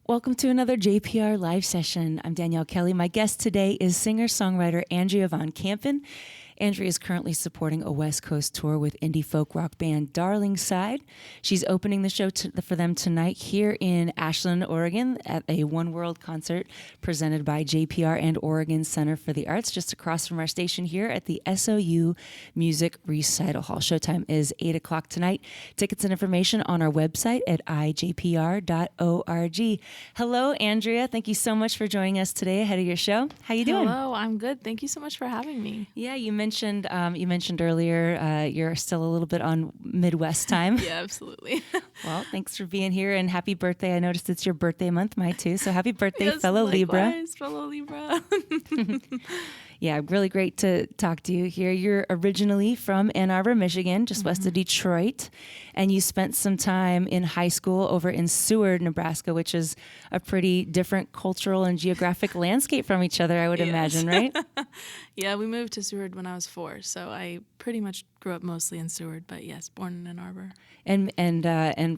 Welcome to another JPR live session. I'm Danielle Kelly. My guest today is singer-songwriter Andrea von Kampen. Andrea is currently supporting a West Coast tour with indie folk rock band Darling Side. She's opening the show for them tonight here in Ashland, Oregon at a One World concert presented by JPR and Oregon Center for the Arts, just across from our station here at the SOU Music Recital Hall. Showtime is 8 o'clock tonight. Tickets and information on our website at ijpr.org. Hello, Andrea. Thank you so much for joining us today ahead of your show. How you doing? Hello, I'm good. Thank you so much for having me. Yeah, you mentioned earlier you're still a little bit on Midwest time. Yeah, absolutely. Well, thanks for being here and happy birthday. I noticed it's your birthday month, mine too. So happy birthday, Yes, fellow Libra. likewise, fellow Libra. Yeah, really great to talk to you here. You're originally from Ann Arbor, Michigan, just west of Detroit, and you spent some time in high school over in Seward, Nebraska, which is a pretty different cultural and geographic landscape from each other, I would imagine, right? Yeah, we moved to Seward when I was 4, so I pretty much grew up mostly in Seward, but yes, born in Ann Arbor. And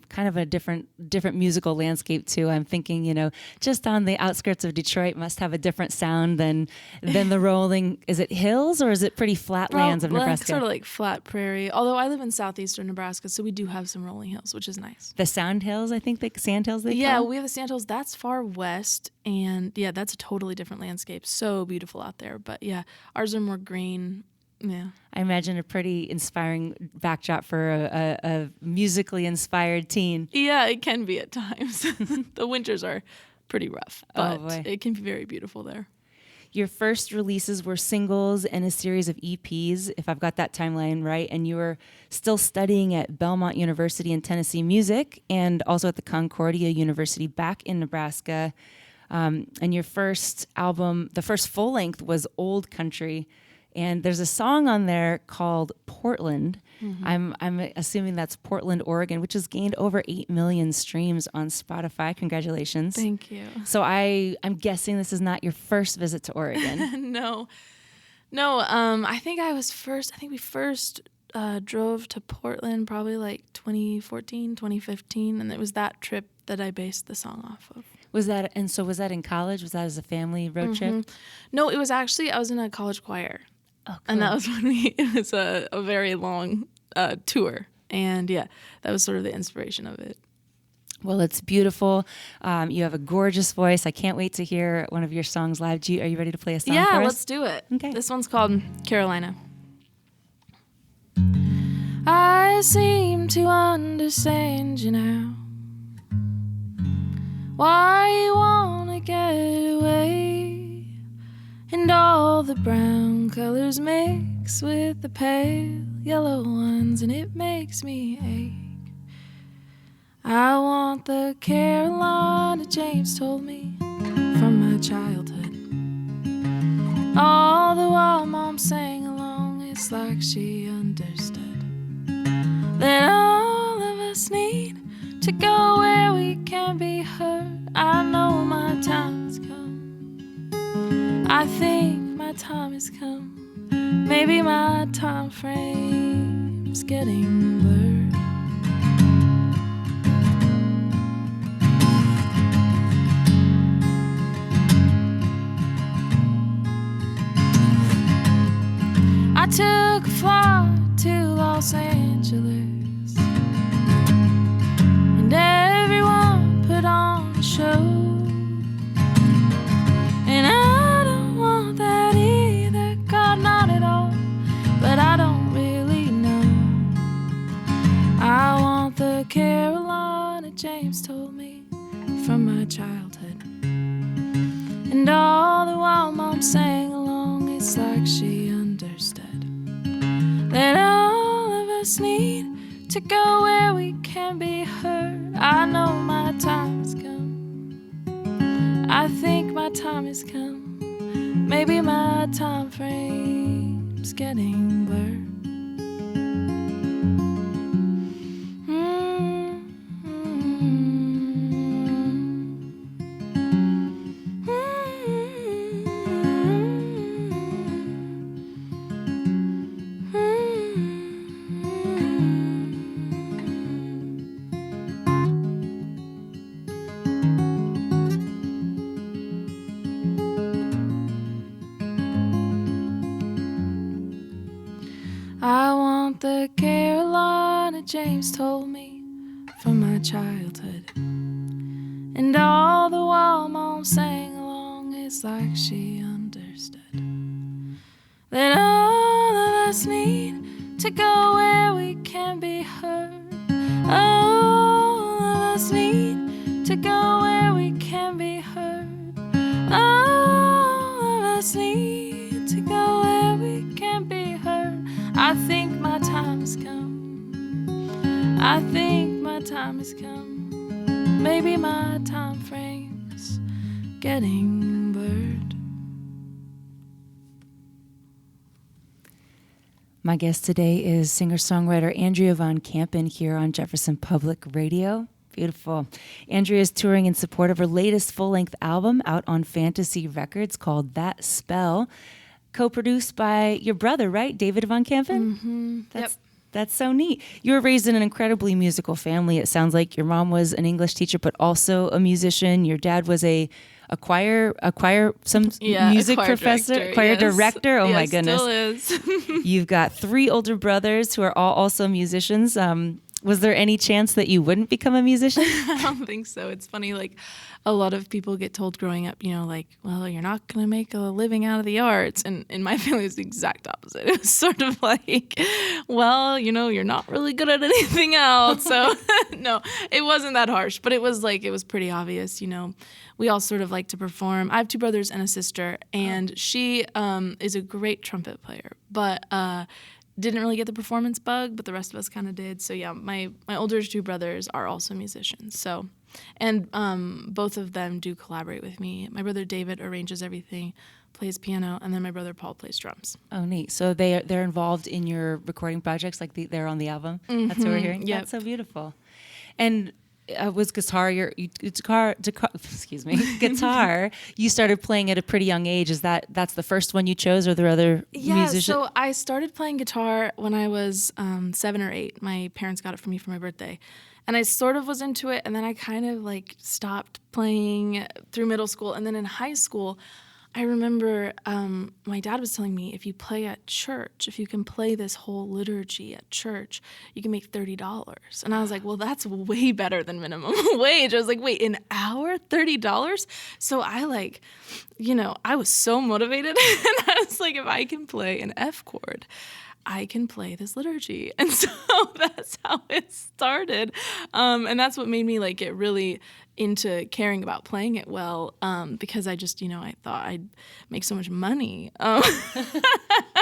kind of a different musical landscape too. I'm thinking, just on the outskirts of Detroit must have a different sound than the rolling. Is it hills or is it pretty flat lands of Nebraska? Sort of like flat prairie. Although I live in southeastern Nebraska, so we do have some rolling hills, which is nice. The Sound Hills, I think, the Sand Hills. Yeah, we have the Sand Hills. That's far west, and yeah, that's a totally different landscape. So beautiful out there. But yeah, ours are more green. Yeah, I imagine a pretty inspiring backdrop for a musically inspired teen. Yeah, it can be at times. The winters are pretty rough, but it can be very beautiful there. Your first releases were singles and a series of EPs, if I've got that timeline right, and you were still studying at Belmont University in Tennessee music and also at the Concordia University back in Nebraska. And your first album, the first full length, was Old Country. And there's a song on there called Portland. Mm-hmm. I'm assuming that's Portland, Oregon, which has gained over 8 million streams on Spotify. Congratulations. Thank you. So I'm guessing this is not your first visit to Oregon. No. I think we first drove to Portland probably like 2014, 2015, and it was that trip that I based the song off of. Was that in college? Was that as a family road trip? No, it was actually, I was in a college choir. Oh, cool. And that was it was a very long tour. And yeah, that was sort of the inspiration of it. Well, it's beautiful. You have a gorgeous voice. I can't wait to hear one of your songs live. Are you ready to play a song for us? Yeah, let's do it. Okay. This one's called Carolina. I seem to understand you now. Why you wanna get away, and all the brown colors mix with the pale yellow ones, and it makes me ache. I want the Carolina James told me from my childhood. All the while Mom sang along, it's like she understood that all of us need to go where we can be heard. I know my time has come. I think my time has come. Maybe my time frame's getting blurred. I took a flight to Los Angeles, and everyone put on a show. And I don't want that either, God, not at all. But I don't really know. I want the Carolina James told me from my childhood. And all the while Mom sang along, it's like she understood that all of us need to go where we can be heard. I know my time has come. I think my time has come. Maybe my time frame's getting blurred. what the Carolina James told me from my childhood. And all the while Mom sang along, it's like she understood that all of us need to go where we can be heard. All of us need to go where we can be heard. All of us need to go where we can be heard. I think my time has come. I think my time has come. Maybe my time frame's getting blurred. My guest today is singer-songwriter Andrea von Kampen here on Jefferson Public Radio. Beautiful. Andrea is touring in support of her latest full-length album out on Fantasy Records called That Spell, co-produced by your brother, right? David von Kampen? Mm-hmm. That's so neat. You were raised in an incredibly musical family. It sounds like your mom was an English teacher, but also a musician. Your dad was a choir music professor, choir director. Oh, my goodness. Still is. You've got 3 older brothers who are all also musicians. Was there any chance that you wouldn't become a musician? I don't think so. It's funny, like, a lot of people get told growing up, like, well, you're not going to make a living out of the arts. And in my family, it's the exact opposite. It was sort of like, well, you're not really good at anything else. So, no, it wasn't that harsh. But it was pretty obvious, We all sort of like to perform. I have 2 brothers and a sister, and she is a great trumpet player. But didn't really get the performance bug, but the rest of us kind of did. So yeah, my older 2 brothers are also musicians. So, and both of them do collaborate with me. My brother David arranges everything, plays piano, and then my brother Paul plays drums. Oh, neat. So they're involved in your recording projects, like they're on the album. Mm-hmm. That's what we're hearing. Yep. That's so beautiful. And was guitar guitar? You started playing at a pretty young age. That's the first one you chose, or are there other musicians? Yeah, so I started playing guitar when I was 7 or 8. My parents got it for me for my birthday, and I sort of was into it, and then I kind of like stopped playing through middle school, and then in high school, I remember my dad was telling me, if you play at church, if you can play this whole liturgy at church, you can make $30. And I was like, well, that's way better than minimum wage. I was like, wait, an hour, $30? So I I was so motivated. And I was like, if I can play an F chord, I can play this liturgy. And so that's how it started. And that's what made me get really into caring about playing it well, because I just, I thought I'd make so much money.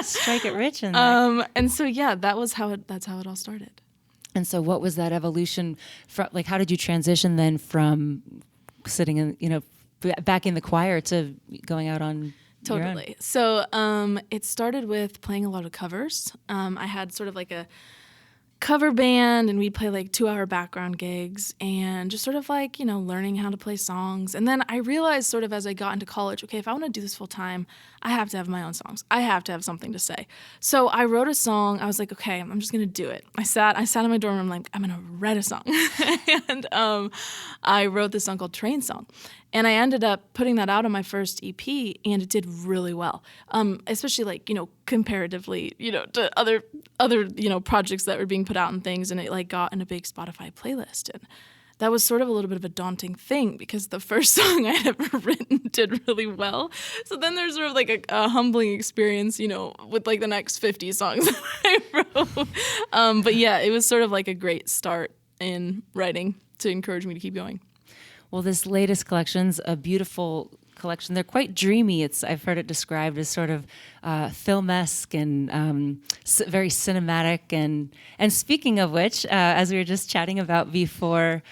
Strike it rich in there. And so, yeah, that's how it all started. And so what was that evolution from, how did you transition then from sitting in, back in the choir to going out on Totally. your own? So it started with playing a lot of covers. I had sort of a cover band, and we'd play 2-hour background gigs and just sort of learning how to play songs. And then I realized sort of as I got into college, okay, if I want to do this full time, I have to have my own songs. I have to have something to say. So I wrote a song. I was like, okay, I'm just going to do it. I sat in my dorm room I'm going to write a song. And I wrote this song called Train Song. And I ended up putting that out on my first EP, and it did really well, especially comparatively, to other projects that were being put out and things, and it got in a big Spotify playlist. And that was sort of a little bit of a daunting thing because the first song I'd ever written did really well. So then there's sort of a humbling experience, with the next 50 songs that I wrote. But yeah, it was sort of a great start in writing to encourage me to keep going. Well, this latest collection's a beautiful collection. They're quite dreamy. I've heard it described as sort of film-esque and very cinematic. And speaking of which, as we were just chatting about before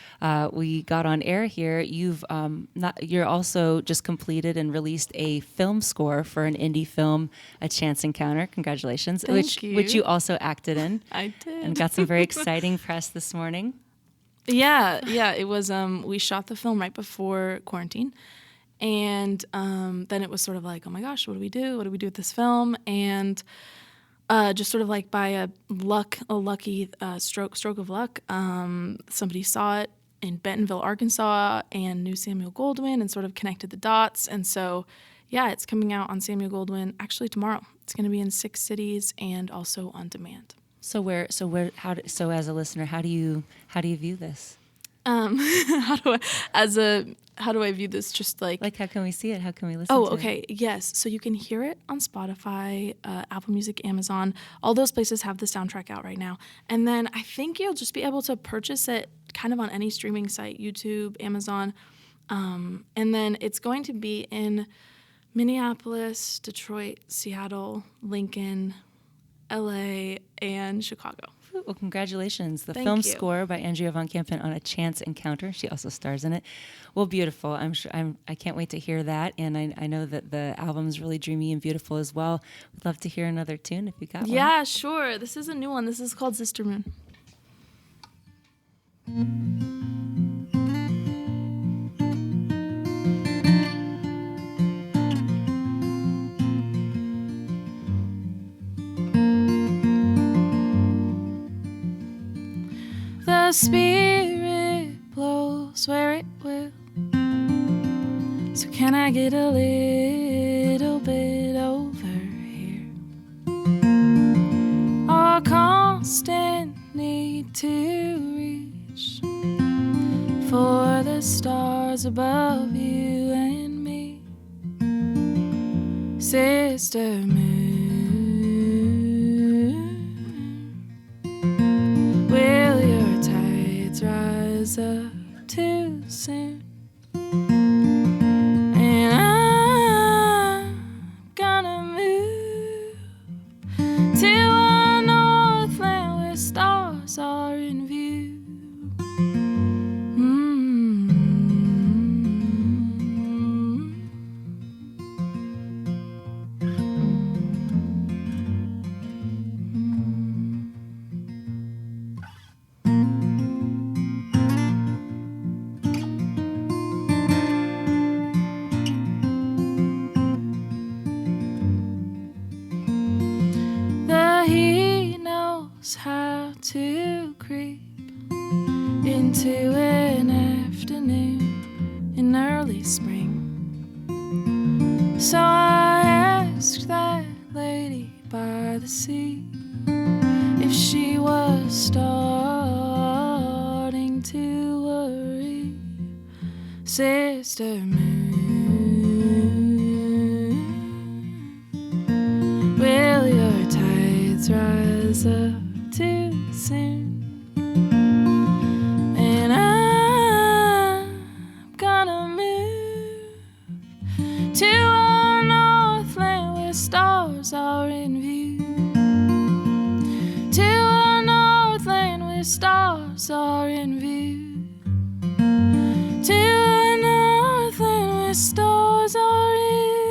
we got on air here, you're also just completed and released a film score for an indie film, A Chance Encounter. Congratulations. Thank you. Which you also acted in. I did. And got some very exciting press this morning. Yeah, it was, we shot the film right before quarantine, and then it was sort of oh my gosh, what do we do? What do we do with this film? And just sort of by a lucky stroke of luck, somebody saw it in Bentonville, Arkansas, and knew Samuel Goldwyn and sort of connected the dots. And so, yeah, it's coming out on Samuel Goldwyn actually tomorrow. It's going to be in 6 cities and also on demand. So as a listener, how do you view this? How do I view this? Just like how can we see it? How can we listen to it? Oh, okay. Yes. So you can hear it on Spotify, Apple Music, Amazon. All those places have the soundtrack out right now. And then I think you'll just be able to purchase it kind of on any streaming site, YouTube, Amazon. And then it's going to be in Minneapolis, Detroit, Seattle, Lincoln, LA, and Chicago. Well, congratulations. The Thank film you. score by Andrea von Kampen, On a Chance Encounter. She also stars in it. Well, beautiful. I can't wait to hear that. And I know that the album's really dreamy and beautiful as well. We'd love to hear another tune if you got one. Yeah, sure. This is a new one. This is called Sister Moon. The spirit blows where it will. So can I get a little bit over here? Our constant need to reach for the stars above you and me. Sister Moon, will your tides rise up too soon? And I'm gonna move to a northland where stars are in view. The heat knows how to creep into an afternoon in early spring. So I asked that lady by the sea if she was starting to worry. Sister Moon, will your tides rise up too soon? And I'm gonna move to a northland where stars are in view. To a northland where stars are in view. To a northland where stars are in view.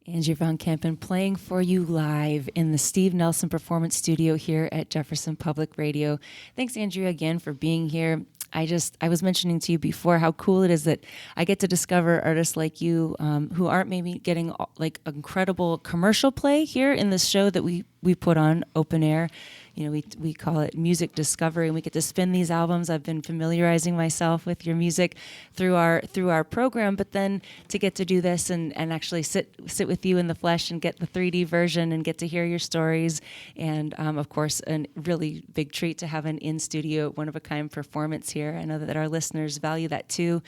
Andrea von Kampen playing for you live in the Steve Nelson Performance Studio here at Jefferson Public Radio. Thanks, Andrea, again for being here. I was mentioning to you before how cool it is that I get to discover artists like you who aren't maybe getting like incredible commercial play here in this show that we put on Open Air. You know, we call it music discovery, and we get to spin these albums. I've been familiarizing myself with your music through our program, but then to get to do this and actually sit with you in the flesh and get the 3D version and get to hear your stories, and of course, a really big treat to have an in-studio, one-of-a-kind performance here. I know that our listeners value that too,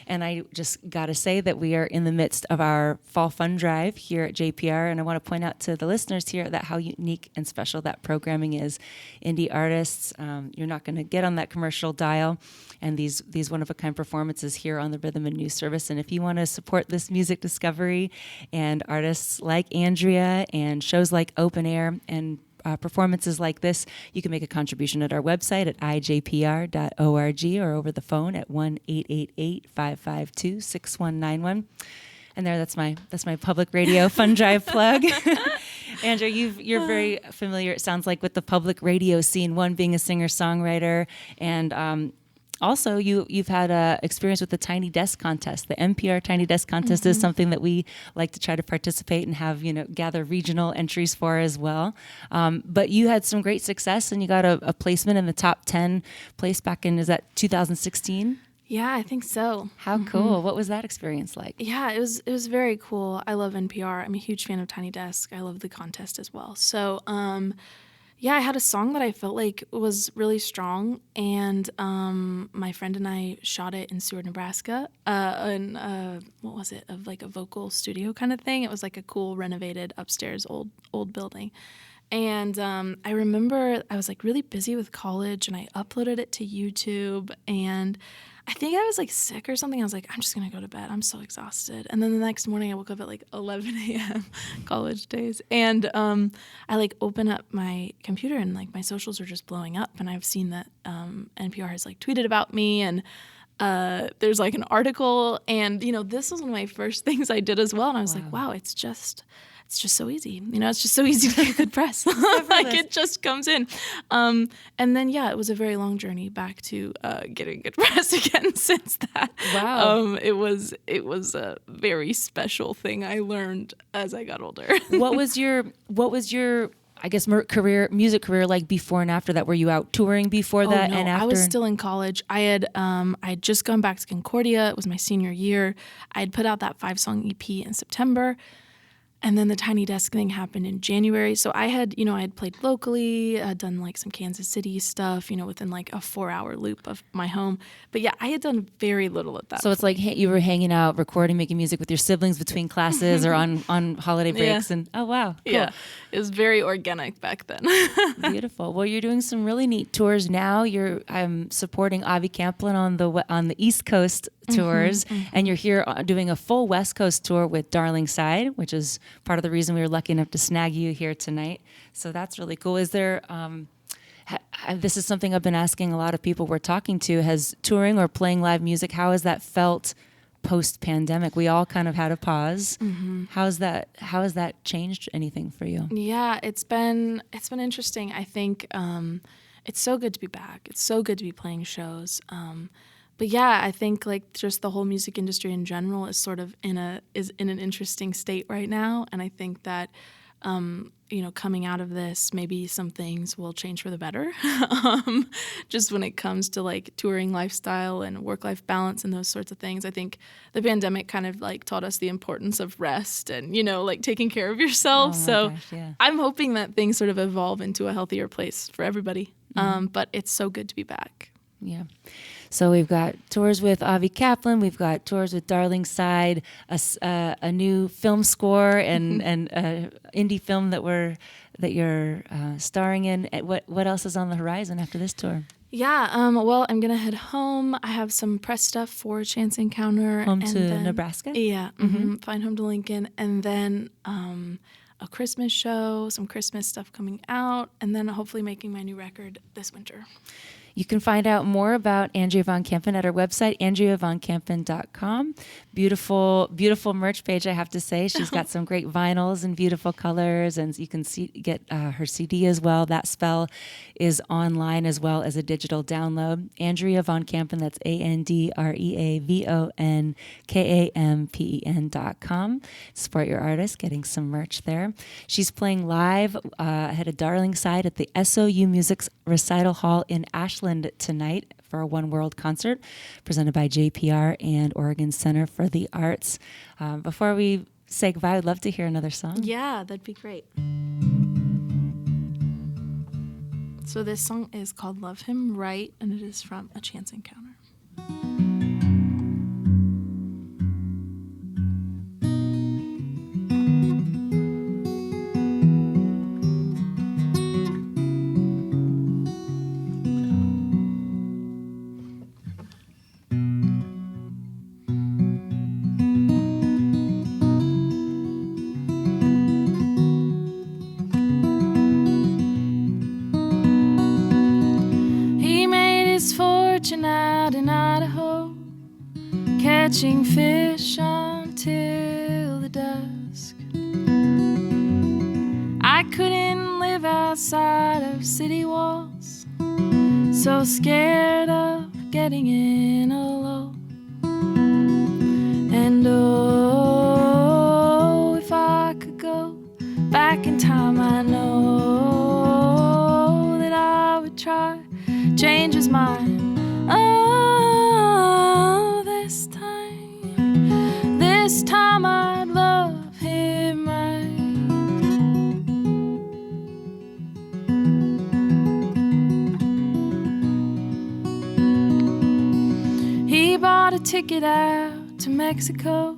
and I just got to say that we are in the midst of our Fall Fun Drive here at JPR, and I want to point out to the listeners here that how unique and special that programming is. Indie artists, you're not going to get on that commercial dial, and these one-of-a-kind performances here on the Rhythm and News Service. And if you want to support this music discovery and artists like Andrea and shows like Open Air and performances like this, you can make a contribution at our website at ijpr.org or over the phone at 1-888-552-6191. And that's my public radio fun drive plug. Andrea, you're very familiar, it sounds like, with the public radio scene, one being a singer-songwriter, and also you've had experience with the Tiny Desk Contest. The NPR Tiny Desk Contest is something that we like to try to participate and have, gather regional entries for as well. But you had some great success, and you got a placement in the top 10 place back in, is that 2016? Yeah, I think so. How cool. What was that experience like? Yeah, it was very cool. I love NPR. I'm a huge fan of Tiny Desk. I love the contest as well. So, I had a song that I felt like was really strong, and my friend and I shot it in Seward, Nebraska, what was it, of like a vocal studio kind of thing. It was like a cool renovated upstairs old building. And I remember I was like really busy with college, and I uploaded it to YouTube, and I think I was like sick or something. I was like, I'm just going to go to bed. I'm so exhausted. And then the next morning I woke up at like 11 a.m. college days. And I like open up my computer, and like my socials are just blowing up. And I've seen that NPR has like tweeted about me, and there's like an article. And, this was one of my first things I did as well. And I was like, wow, it's just so easy. It's just so easy to get good press. Like it just comes in. And then, it was a very long journey back to getting good press again since that. Wow. It was a very special thing I learned as I got older. What was your I guess music career like before and after that? Were you out touring before that? No, and after? I was still in college. I had just gone back to Concordia. It was my senior year. I had put out that 5-song EP in September. And then the Tiny Desk thing happened in January. So I had played locally, done like some Kansas City stuff, within like a 4-hour loop of my home. But I had done very little at that So point. it's like you were hanging out, recording, making music with your siblings between classes or on holiday breaks. Yeah. And oh, wow. Cool. Yeah, it was very organic back then. Beautiful. Well, you're doing some really neat tours now. I'm supporting Avi Kaplan on the East Coast tours, and you're here doing a full West Coast tour with Darling Side, which is part of the reason we were lucky enough to snag you here tonight. So that's really cool. Is there, this is something I've been asking a lot of people we're talking to, has touring or playing live music, how has that felt post-pandemic? We all kind of had a pause. How has that changed anything for you? Yeah, it's been interesting. I think it's so good to be back. It's so good to be playing shows. But I think like just the whole music industry in general is sort of in an interesting state right now, and I think that coming out of this, maybe some things will change for the better. Just when it comes to like touring lifestyle and work-life balance and those sorts of things, I think the pandemic kind of like taught us the importance of rest and like taking care of yourself. I'm hoping that things sort of evolve into a healthier place for everybody. But it's so good to be back. Yeah. So we've got tours with Avi Kaplan, we've got tours with Darling Side, a new film score, and indie film that you're starring in. What else is on the horizon after this tour? Yeah, well, I'm gonna head home. I have some press stuff for Chance Encounter. Home to Nebraska? Yeah, flying home to Lincoln, and then a Christmas show, some Christmas stuff coming out, and then hopefully making my new record this winter. You can find out more about Andrea von Kampen at our website, andreavonkampen.com. Beautiful, beautiful merch page, I have to say. She's got some great vinyls and beautiful colors, and you can get her CD as well. That spell is online as well as a digital download. Andrea von Kampen, that's AndreaVonKampen.com. Support your artist, getting some merch there. She's playing live at a Darling Side at the SOU Music's Recital Hall in Ashland tonight for a One World concert presented by JPR and Oregon Center for the Arts. Before we say goodbye, I'd love to hear another song. Yeah, that'd be great. So this song is called Love Him Right, and it is from A Chance Encounter. Out in Idaho, catching fish until the dusk. of city walls, so scared of getting in alone. And oh, if I could go back in time, I know that I would try change his mind. Oh, this time I'd love him right. He bought a ticket out to Mexico,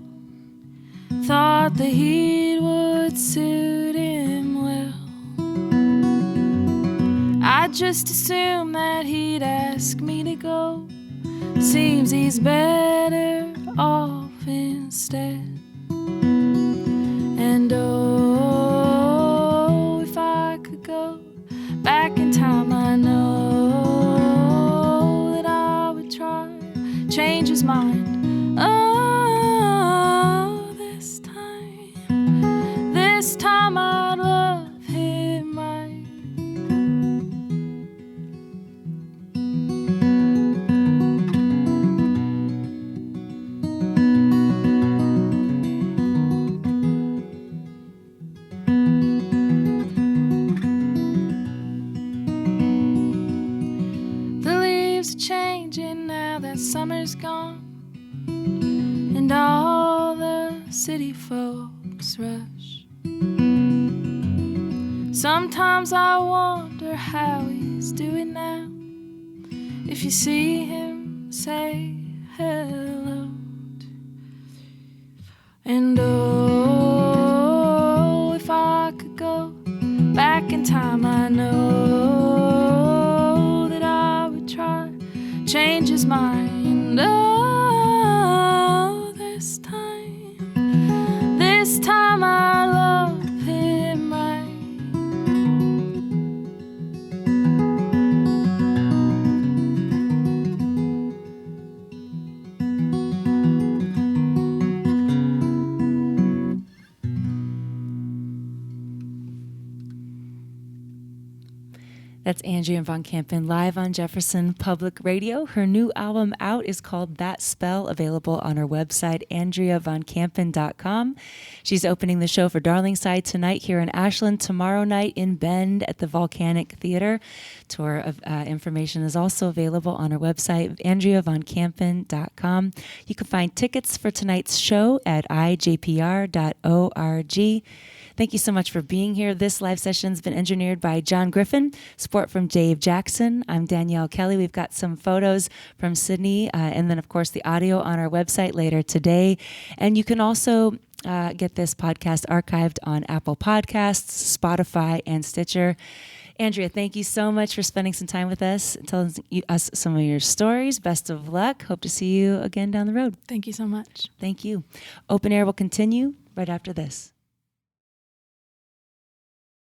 thought the heat would suit him well. I just assumed that he'd ask me to go. Seems he's better off instead. And oh, if I could go back in time, I know that I would try change his mind. Oh, this time I'd love him right. The leaves are changing now that summer's gone, and all the city folks rush. Sometimes I wonder how he's doing now. If you see him, say hello. And oh, if I could go back in time, I know that I would try change his mind. Oh, this time I love him right. That's Andrea von Kampen live on Jefferson Public Radio. Her new album out is called That Spell, available on her website, AndreaVonKampen.com. She's opening the show for Darlingside tonight here in Ashland, tomorrow night in Bend at the Volcanic Theater. Tour of information is also available on her website, AndreaVonKampen.com. You can find tickets for tonight's show at ijpr.org. Thank you so much for being here. This live session's been engineered by John Griffin. Support from Dave Jackson. I'm Danielle Kelly. We've got some photos from Sydnee, and then, of course, the audio on our website later today. And you can also get this podcast archived on Apple Podcasts, Spotify, and Stitcher. Andrea, thank you so much for spending some time with us, telling us some of your stories. Best of luck. Hope to see you again down the road. Thank you so much. Thank you. Open Air will continue right after this.